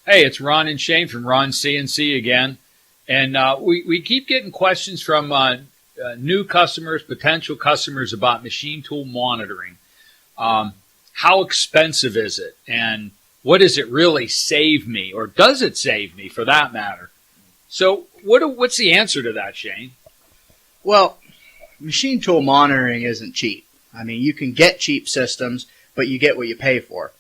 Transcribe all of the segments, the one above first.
Hey, it's Ron and Shane from Ron CNC again. And we keep getting questions from new customers, potential customers about machine tool monitoring. How expensive is it? And what does it really save me? Or does it save me, for that matter? So what's the answer to that, Shane? Well, machine tool monitoring isn't cheap. I mean, you can get cheap systems, but you get what you pay for.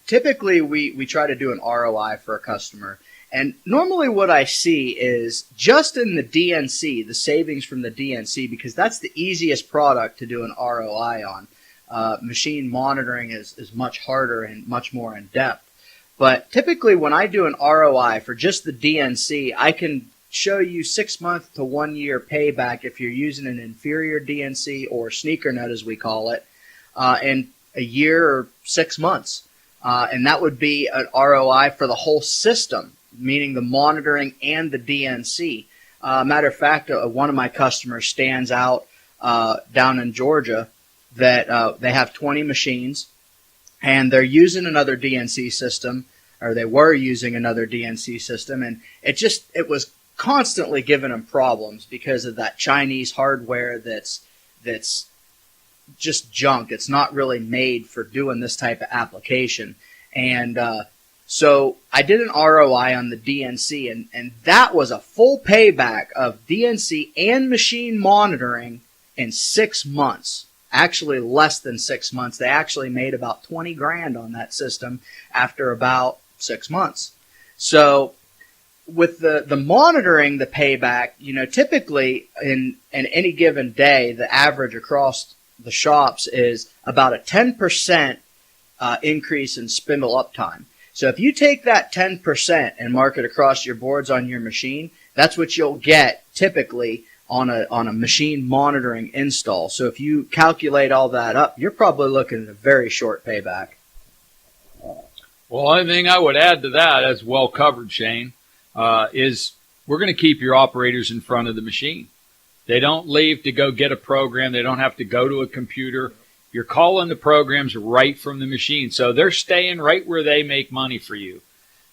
Typically, we try to do an ROI for a customer. And normally what I see is just in the DNC, the savings from the DNC, because that's the easiest product to do an ROI on. Machine monitoring is much harder and much more in depth. But typically when I do an ROI for just the DNC, I can show you 6 month to 1 year payback if you're using an inferior DNC or sneaker nut as we call it, in a year or 6 months. And that would be an ROI for the whole system, meaning the monitoring and the DNC. Matter of fact, one of my customers stands out down in Georgia that they have 20 machines, and they're using another DNC system, or they were using another DNC system, and it was constantly giving them problems because of that Chinese hardware that's just junk. It's not really made for doing this type of application. And so I did an ROI on the DNC, and that was a full payback of DNC and machine monitoring in 6 months. Actually less than 6 months. They actually made about 20 grand on that system after about 6 months. So with the monitoring, the payback, typically in any given day, the average across the shops is about a 10% increase in spindle uptime. So if you take that 10% and mark it across your boards on your machine, that's what you'll get typically on a machine monitoring install. So if you calculate all that up, you're probably looking at a very short payback. Well, only thing I would add to that, as well covered, Shane, is we're going to keep your operators in front of the machine. They don't leave to go get a program. They don't have to go to a computer. You're calling the programs right from the machine. So they're staying right where they make money for you.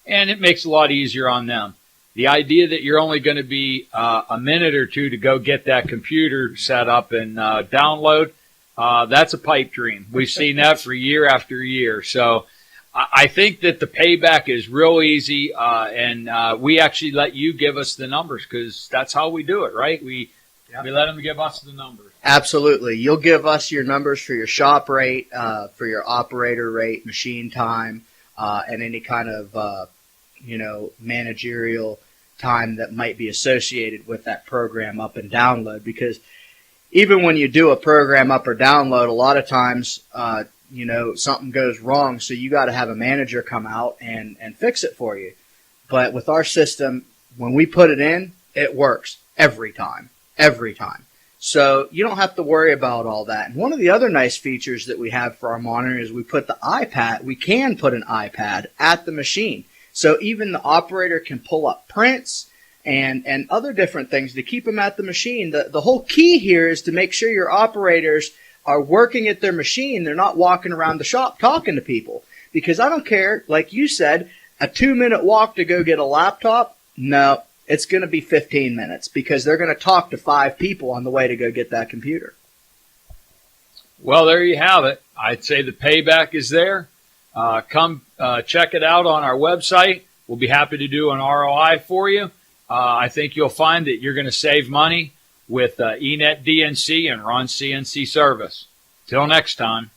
And it makes it a lot easier on them. The idea that you're only going to be a minute or two to go get that computer set up and download, that's a pipe dream. We've seen that for year after year. So I think that the payback is real easy, and we actually let you give us the numbers because that's how we do it, right? We let them give us the numbers. Absolutely. You'll give us your numbers for your shop rate, for your operator rate, machine time, and any kind of managerial time that might be associated with that program up and download. Because even when you do a program up or download, a lot of times something goes wrong, so you got to have a manager come out and fix it for you. But with our system, when we put it in, it works every time. So you don't have to worry about all that. And one of the other nice features that we have for our monitor is we can put an iPad at the machine. So even the operator can pull up prints and other different things to keep them at the machine. The whole key here is to make sure your operators are working at their machine. They're not walking around the shop talking to people. Because I don't care, like you said, a 2-minute walk to go get a laptop, no, it's going to be 15 minutes because they're going to talk to 5 people on the way to go get that computer. Well, there you have it. I'd say the payback is there. Come check it out on our website. We'll be happy to do an ROI for you. I think you'll find that you're going to save money with eNETDNC and Ron CNC Service. Till next time.